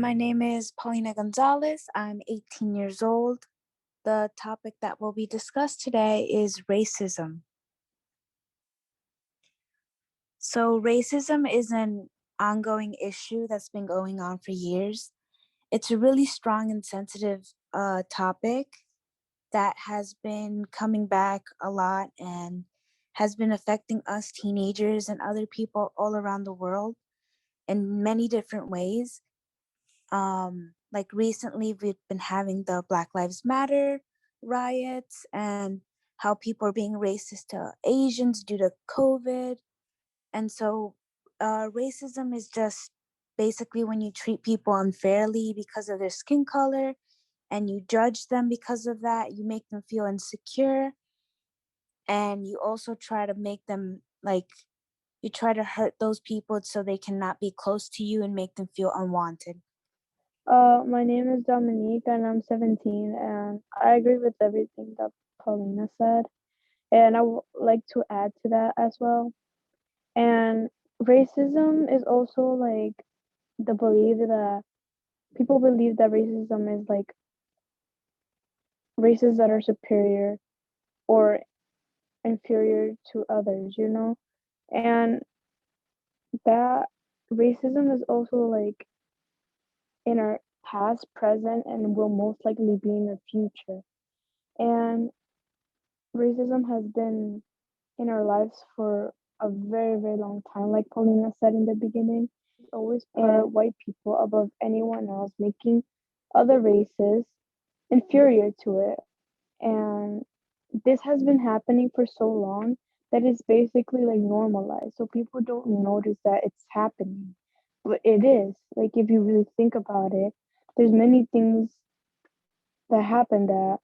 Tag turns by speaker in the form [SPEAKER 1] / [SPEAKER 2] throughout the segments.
[SPEAKER 1] My name is Paulina Gonzalez. I'm 18 years old. The topic that will be discussed today is racism. So, racism is an ongoing issue that's been going on for years. It's a really strong and sensitive topic that has been coming back a lot and has been affecting us teenagers and other people all around the world in many different ways. Like recently we've been having the Black Lives Matter riots and how people are being racist to Asians due to COVID. And so racism is just basically when you treat people unfairly because of their skin color and you judge them because of that, you make them feel insecure, and you also try to make them like you try to hurt those people so they cannot be close to you and make them feel unwanted.
[SPEAKER 2] My name is Dominique and I'm 17 and I agree with everything that Paulina said. And I would like to add to that as well. And racism is also like the belief that people believe that racism is like races that are superior or inferior to others, you know? And that racism is also like in our past, present, and will most likely be in the future. And racism has been in our lives for a very, very long time. Like Paulina said in the beginning, it's always put white people above anyone else, making other races inferior to it. And this has been happening for so long that it's basically like normalized. So people don't notice that it's happening. But it is. Like if you really think about it, there's many things that happen that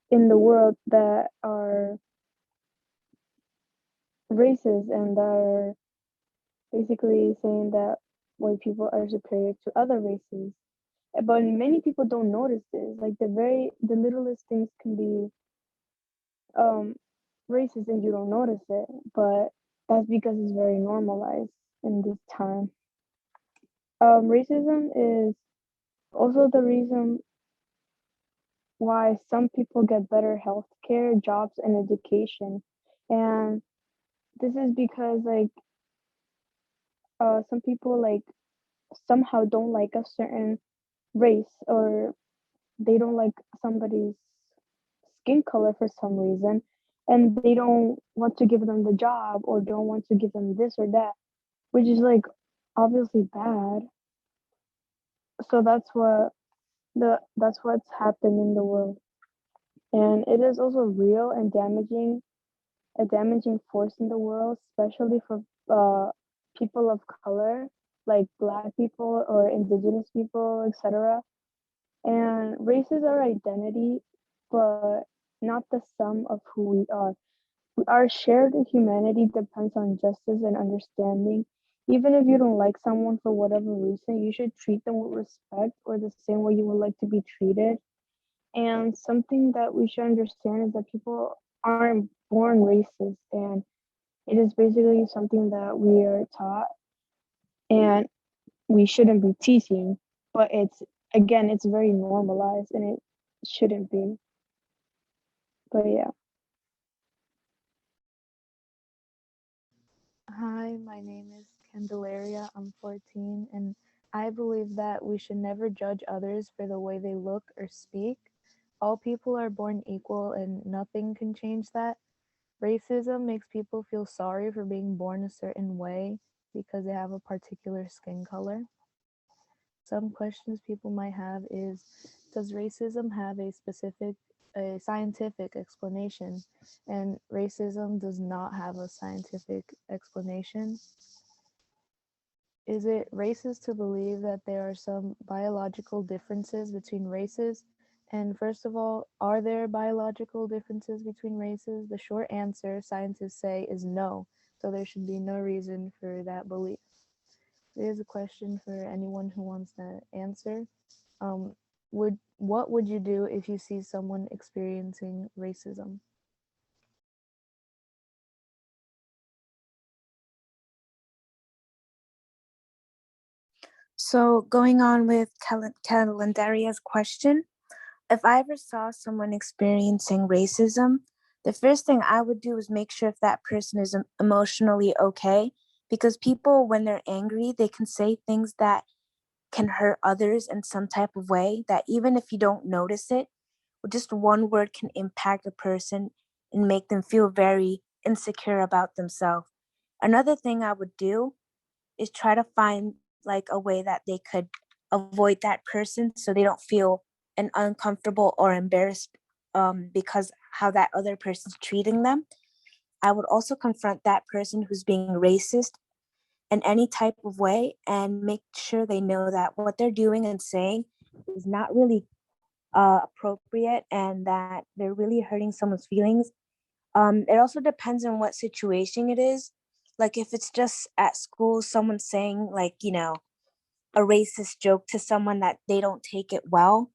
[SPEAKER 2] in the world that are racist and that are basically saying that white people are superior to other races. But many people don't notice this. Like the littlest things can be um racist and you don't notice it. But that's because it's very normalized in this time. Racism is also the reason why some people get better health care, jobs, and education. And this is because like some people like somehow don't like a certain race or they don't like somebody's skin color for some reason and they don't want to give them the job or don't want to give them this or that, which is like obviously bad. So that's what's happened in the world. And it is also real and damaging, a damaging force in the world, especially for people of color, like black people or indigenous people, etc. And race is our identity, but not the sum of who we are. Our shared humanity depends on justice and understanding. Even if you don't like someone for whatever reason, you should treat them with respect or the same way you would like to be treated. And something that we should understand is that people aren't born racist, and it is basically something that we are taught and we shouldn't be teaching. But it's again, it's very normalized and it shouldn't be. But yeah.
[SPEAKER 3] Hi, my name is Candelaria. I'm 14, and I believe that we should never judge others for the way they look or speak. All people are born equal, and nothing can change that. Racism makes people feel sorry for being born a certain way because they have a particular skin color. Some questions people might have is, does racism have a scientific explanation? And racism does not have a scientific explanation. Is it racist to believe that there are some biological differences between races? And first of all, are there biological differences between races? The short answer, scientists say, is no. So there should be no reason for that belief. There's a question for anyone who wants to answer. Um, what would you do if you see someone experiencing racism?
[SPEAKER 1] So going on with Calendaria's question, if I ever saw someone experiencing racism, the first thing I would do is make sure if that person is emotionally okay. Because people, when they're angry, they can say things that can hurt others in some type of way that even if you don't notice it, just one word can impact a person and make them feel very insecure about themselves. Another thing I would do is try to find like a way that they could avoid that person so they don't feel an uncomfortable or embarrassed because how that other person's treating them. I would also confront that person who's being racist in any type of way and make sure they know that what they're doing and saying is not really appropriate and that they're really hurting someone's feelings. It also depends on what situation it is. Like if it's just at school, someone saying like, a racist joke to someone that they don't take it well,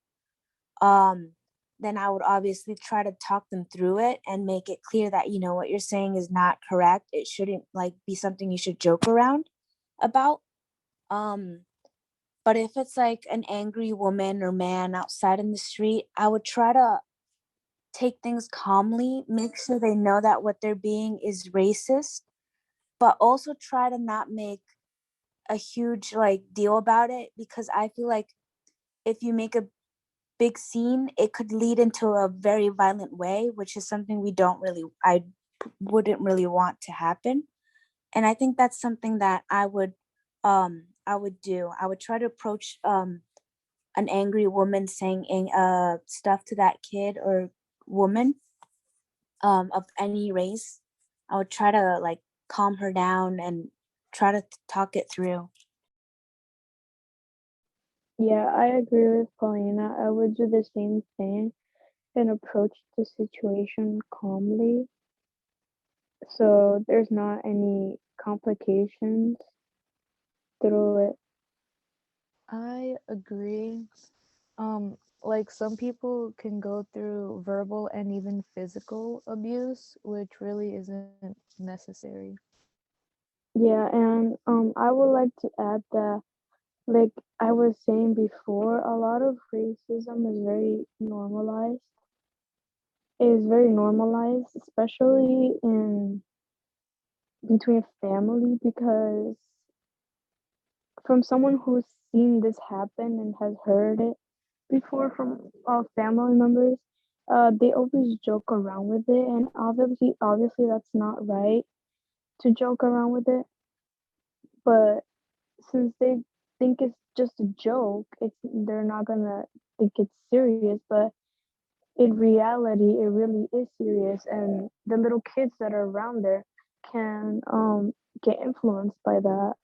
[SPEAKER 1] um, then I would obviously try to talk them through it and make it clear that, what you're saying is not correct. It shouldn't like be something you should joke around about. Um, but if it's like an angry woman or man outside in the street, I would try to take things calmly, make sure they know that what they're being is racist, but also try to not make a huge like deal about it because I feel like if you make a big scene, it could lead into a very violent way, which is something I wouldn't really want to happen. And I think that's something that I would do. I would try to approach an angry woman saying stuff to that kid or woman of any race. I would try to like calm her down and try to talk it through.
[SPEAKER 2] Yeah, I agree with Paulina. I would do the same thing and approach the situation calmly so there's not any complications through it.
[SPEAKER 3] I agree. Like some people can go through verbal and even physical abuse, which really isn't necessary.
[SPEAKER 2] Yeah, and I would like to add that, like I was saying before, a lot of racism is very normalized. It is very normalized, especially in between family, because from someone who's seen this happen and has heard it before from family members, they always joke around with it, and obviously that's not right to joke around with it. But since they think it's just a joke, they're not gonna think it's serious. But in reality, it really is serious, and the little kids that are around there can get influenced by that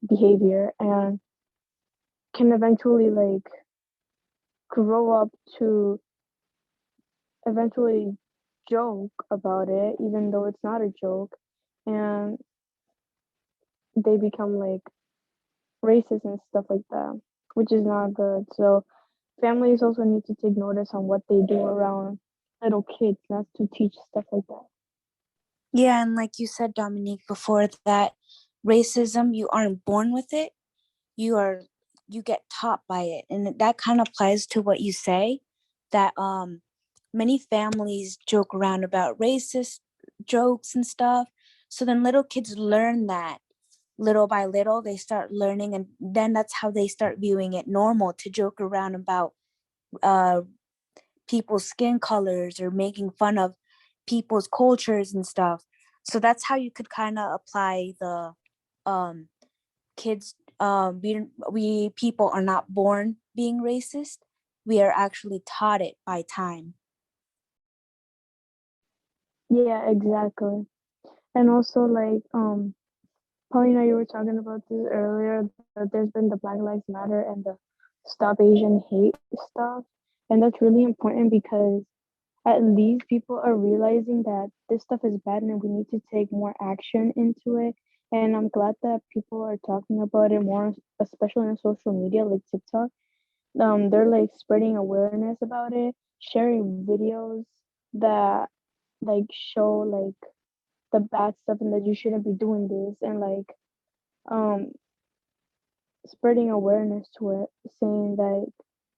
[SPEAKER 2] behavior and can eventually like grow up to eventually joke about it, even though it's not a joke, and they become like racist and stuff like that, which is not good. So families also need to take notice on what they do around little kids, not to teach stuff like that.
[SPEAKER 1] Yeah, and like you said, Dominique, before that racism, you aren't born with it. You are you get taught by it. And that kind of applies to what you say, that many families joke around about racist jokes and stuff. So then little kids learn that little by little, they start learning, and then that's how they start viewing it normal to joke around about uh people's skin colors or making fun of people's cultures and stuff. So that's how you could kind of apply the um kids we people are not born being racist. We are actually taught it by time.
[SPEAKER 2] Yeah, exactly. And also like Paulina, you were talking about this earlier, that there's been the Black Lives Matter and the Stop Asian Hate stuff. And that's really important because at least people are realizing that this stuff is bad and we need to take more action into it. And I'm glad that people are talking about it more, especially on social media like TikTok. They're like spreading awareness about it, sharing videos that like show like the bad stuff and that you shouldn't be doing this, and like um spreading awareness to it, saying that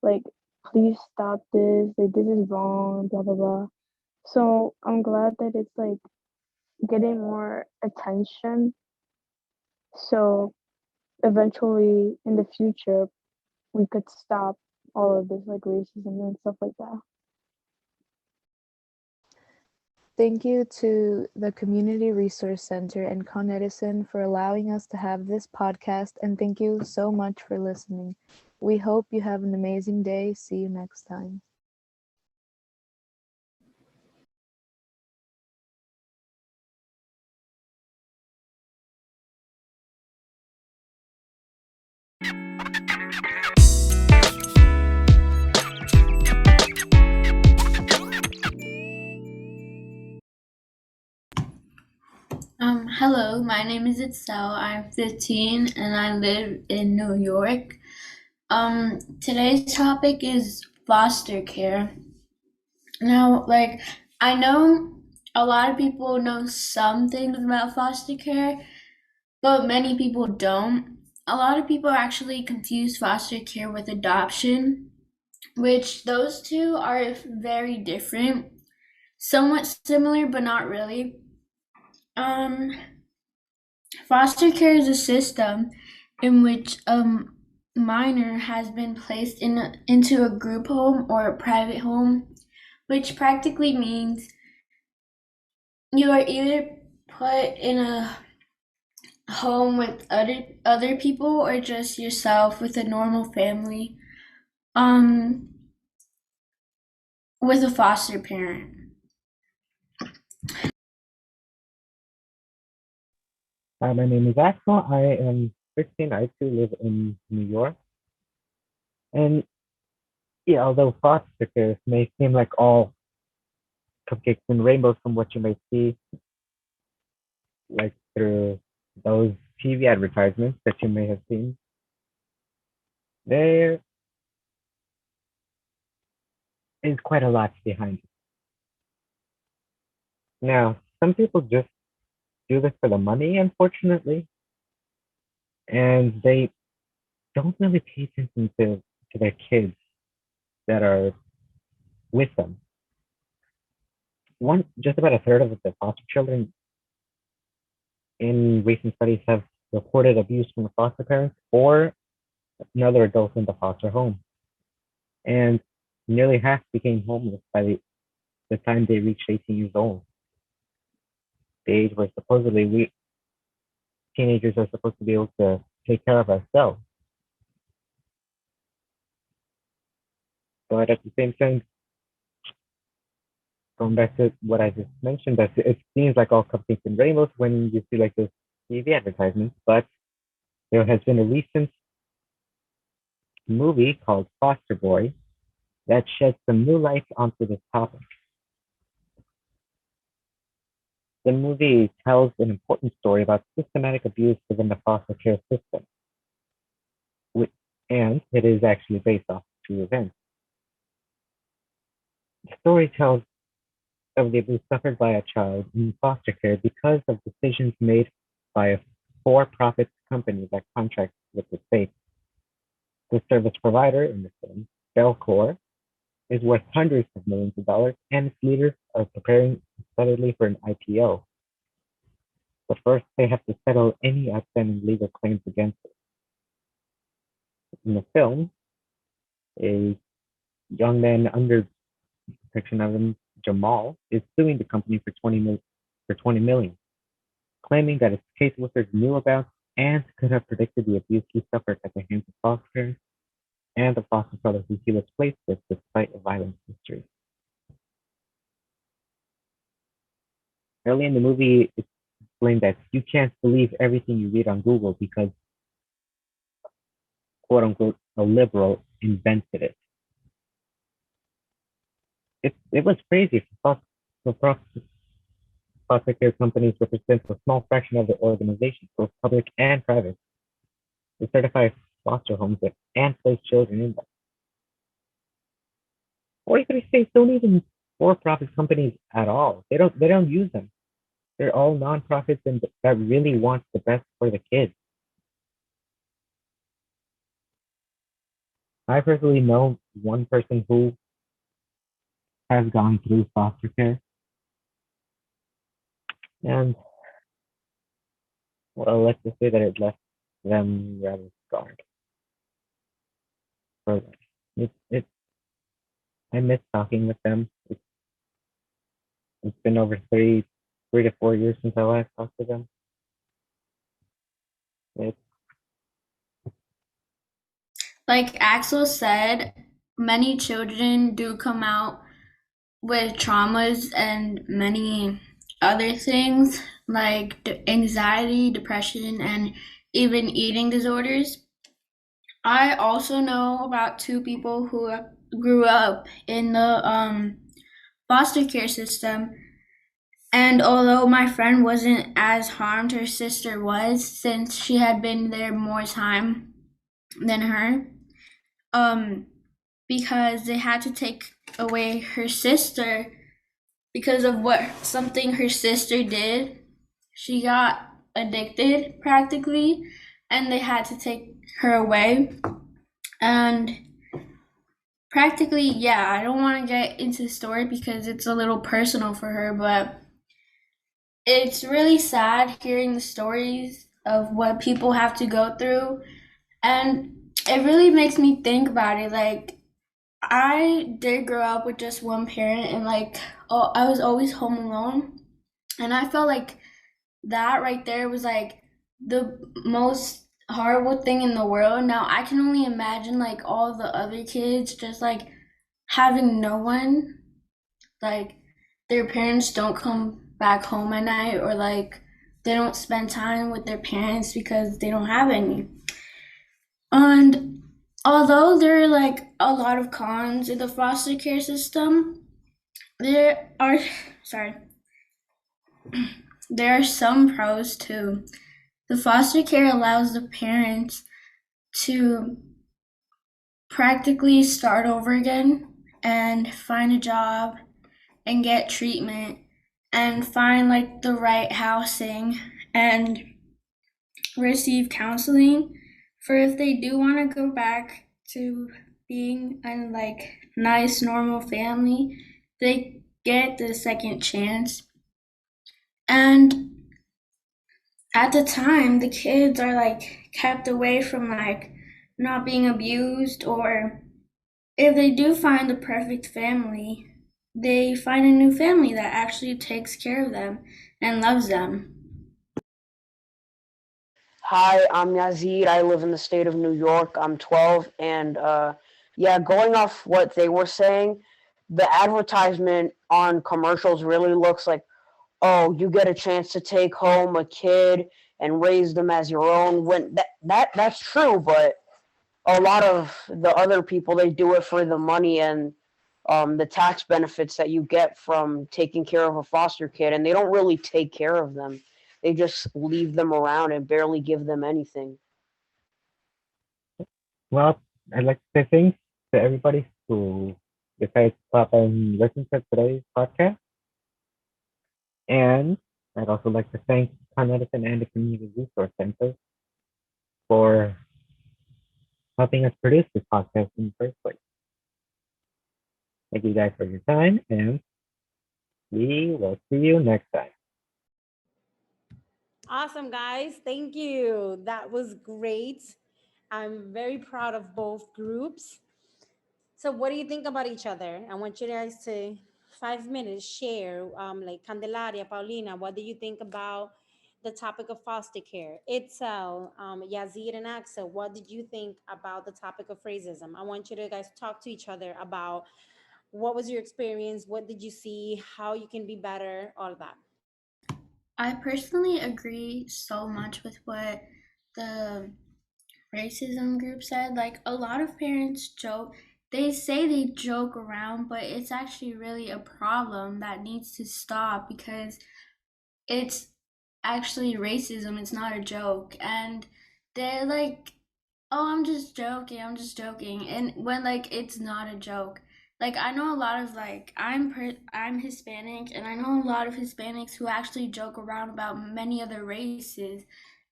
[SPEAKER 2] like please stop this, like this is wrong, blah blah blah. So I'm glad that it's like getting more attention. So eventually in the future we could stop all of this like racism and stuff like that.
[SPEAKER 3] Thank you to the Community Resource Center and Con Edison for allowing us to have this podcast, and thank you so much for listening. We hope you have an amazing day. See you next time.
[SPEAKER 4] Hello, my name is Itzel. I'm 15 and I live in New York. Today's topic is foster care. Now, I know a lot of people know some things about foster care, but many people don't. A lot of people actually confuse foster care with adoption, which those two are very different, somewhat similar, but not really. Um, Foster care is a system in which a minor has been placed into a group home or a private home, which practically means you are either put in a home with other people or just yourself with a normal family, um, with a foster parent.
[SPEAKER 5] Hi, my name is Axel. I am 15. I too live in New York. And yeah, although foster care may seem like all cupcakes and rainbows from what you may see, like through those TV advertisements that you may have seen, there is quite a lot behind it. Now, some people just do this for the money, unfortunately, and they don't really pay attention to their kids that are with them. Just about a third of the foster children in recent studies have reported abuse from the foster parents or another adult in the foster home. And nearly half became homeless by the time they reached 18 years old, the age where supposedly teenagers are supposed to be able to take care of ourselves. But at the same time, going back to what I just mentioned, that it seems like all cupcakes and rainbows when you see like those TV advertisements, but there has been a recent movie called Foster Boy that sheds some new light onto this topic. The movie tells an important story about systematic abuse within the foster care system, and it is actually based off true events. The story tells of the abuse suffered by a child in foster care because of decisions made by a for-profit company that contracts with the state. The service provider in the film, Belcor, is worth hundreds of millions of dollars, and its leaders are preparing steadily for an IPO. But first, they have to settle any outstanding legal claims against it. In the film, a young man under protection of him, Jamal, is suing the company for 20 million, claiming that its caseworkers knew about and could have predicted the abuse he suffered at the hands of foster parents and the foster father who he was placed with despite a violent history. Early in the movie, it's explained that you can't believe everything you read on Google because, quote unquote, a liberal invented it. It was crazy for foster care companies represent a small fraction of the organizations, both public and private, to certify foster homes and place children in them. 43 states don't even for-profit companies at all. They don't use them. They're all nonprofits and that really want the best for the kids. I personally know one person who has gone through foster care, and well, let's just say that it left them rather scarred for life. It I miss talking with them. It's been over 3 to 4 years since I last talked to them. It,
[SPEAKER 4] Like Axel said, many children do come out with traumas and many other things like anxiety, depression, and even eating disorders. I also know about two people who grew up in the foster care system. And although my friend wasn't as harmed, her sister was, since she had been there more time than her. Because they had to take away her sister because of something her sister did. She got addicted practically, and they had to take her away. And practically, yeah, I don't want to get into the story because it's a little personal for her, but it's really sad hearing the stories of what people have to go through. And it really makes me think about it. Like, I did grow up with just one parent, and I was always home alone. And I felt like that right there was like the most horrible thing in the world. Now I can only imagine like all the other kids just like having no one, like their parents don't come back home at night, or like they don't spend time with their parents because they don't have any. And although there are like a lot of cons in the foster care system, there are sorry, there are some pros too. The foster care allows the parents to practically start over again and find a job and get treatment and find like the right housing and receive counseling for if they do want to go back to being a like nice normal family, they get the second chance. And at the time, the kids are like kept away from like not being abused, or if they do find the perfect family, they find a new family that actually takes care of them and loves them.
[SPEAKER 6] Hi, I'm Yazid. I live in the state of New York. I'm 12, and yeah, going off what they were saying, the advertisement on commercials really looks like, oh, you get a chance to take home a kid and raise them as your own. When that's true, but a lot of the other people, they do it for the money and the tax benefits that you get from taking care of a foster kid, and they don't really take care of them. They just leave them around and barely give them anything.
[SPEAKER 5] well, I'd like to say thanks to everybody who decided to stop and listen to today's podcast. And I'd also like to thank Con Edison and the Community Resource Center for helping us produce this podcast in the first place. Thank you guys for your time, and we will see you next time.
[SPEAKER 7] Awesome, guys. Thank you. That was great. I'm very proud of both groups. So, what do you think about each other? I want you guys to 5 minutes share. Like Candelaria, Paulina, what do you think about the topic of foster care? Itzel, Yazid, and Axel, what did you think about the topic of racism? I want you to guys talk to each other about what was your experience, what did you see, how you can be better, all that.
[SPEAKER 4] I personally agree so much with what the racism group said. Like, a lot of parents joke, they say they joke around, but it's actually really a problem that needs to stop because it's actually racism. It's not a joke. And they're like, oh, I'm just joking. I'm just joking. And when like it's not a joke. Like, I know a lot of like I'm Hispanic, and I know a lot of Hispanics who actually joke around about many other races,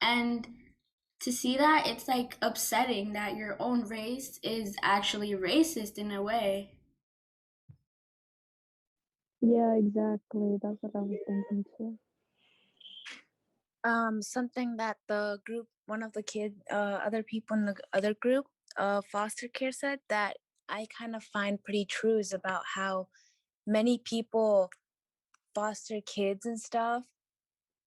[SPEAKER 4] and to see that, it's like upsetting that your own race is actually racist in a way.
[SPEAKER 2] Yeah, exactly. That's what I was thinking too.
[SPEAKER 1] Something that the group, one of the other people in the other group, foster care said that I kind of find pretty true is about how many people foster kids and stuff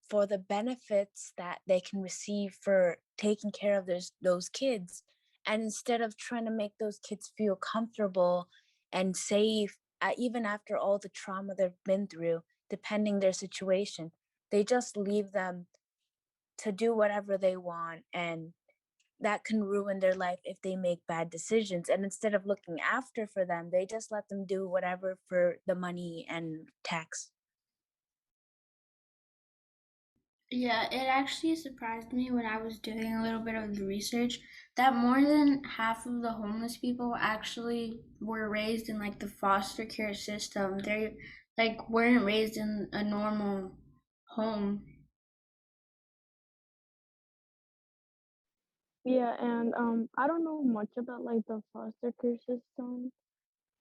[SPEAKER 1] for the benefits that they can receive for taking care of those kids. And instead of trying to make those kids feel comfortable and safe, even after all the trauma they've been through, depending their situation, they just leave them to do whatever they want, and that can ruin their life if they make bad decisions. And instead of looking after for them, they just let them do whatever for the money and tax.
[SPEAKER 4] Yeah, it actually surprised me when I was doing a little bit of the research that more than half of the homeless people actually were raised in like the foster care system. They like weren't raised in a normal home.
[SPEAKER 2] Yeah, and I don't know much about like the foster care system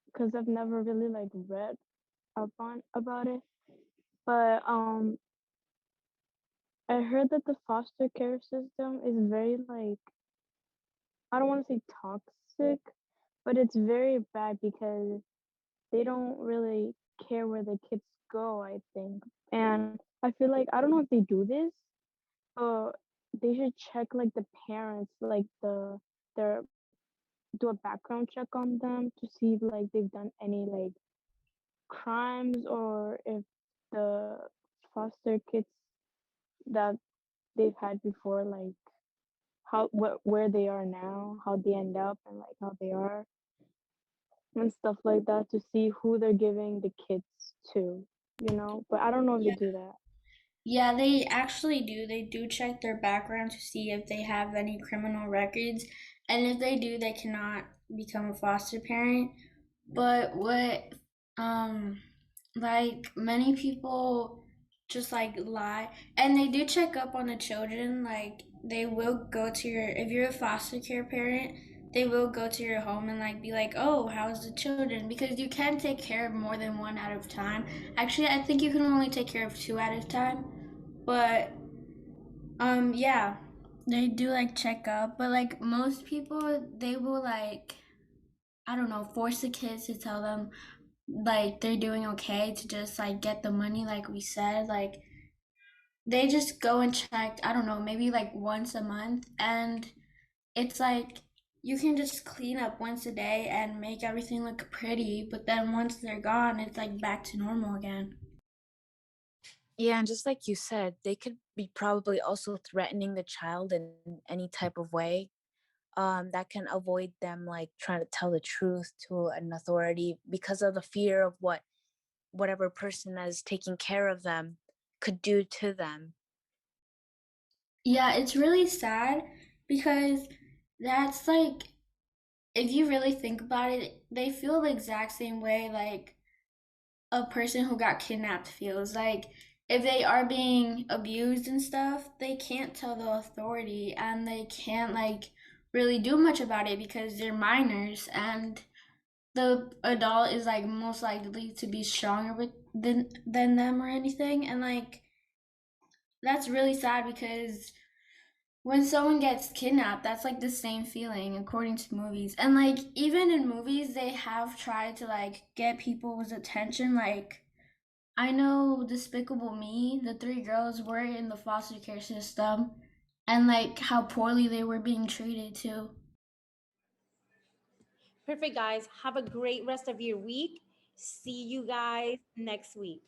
[SPEAKER 2] because I've never really like read up on about it. But I heard that the foster care system is very like, I don't want to say toxic, but it's very bad because they don't really care where the kids go, I think. And I feel like I don't know if they do this, but they should check like the parents, like their do a background check on them to see if like they've done any like crimes, or if the foster kids that they've had before, like where they are now, how they end up, and like how they are and stuff like that, to see who they're giving the kids to, you know. But I don't know if they
[SPEAKER 4] Yeah.
[SPEAKER 2] do that.
[SPEAKER 4] Yeah, they actually do. They do check their background to see if they have any criminal records. And if they do, they cannot become a foster parent. But what, um, like many people just like lie. And they do check up on the children. Like they will go to if you're a foster care parent, they will go to your home and like be like, oh, how's the children? Because you can take care of more than one at a time. Actually, I think you can only take care of two at a time. But yeah, they do like check up, but like most people, they will like, I don't know, force the kids to tell them like they're doing okay to just like get the money, like we said. Like they just go and check, I don't know, maybe like once a month, and it's like you can just clean up once a day and make everything look pretty, but then once they're gone, it's like back to normal again.
[SPEAKER 1] Yeah, and just like you said, they could be probably also threatening the child in any type of way. That can avoid them like trying to tell the truth to an authority because of the fear of what whatever person that is taking care of them could do to them.
[SPEAKER 4] Yeah, it's really sad because that's like, if you really think about it, they feel the exact same way like a person who got kidnapped feels. Like if they are being abused and stuff, they can't tell the authority and they can't like really do much about it because they're minors, and the adult is like most likely to be stronger than them or anything. And like that's really sad because when someone gets kidnapped, that's like the same feeling according to movies. And like even in movies, they have tried to like get people's attention. Like I know Despicable Me, the three girls were in the foster care system, and like how poorly they were being treated too.
[SPEAKER 7] Perfect, guys. Have a great rest of your week. See you guys next week.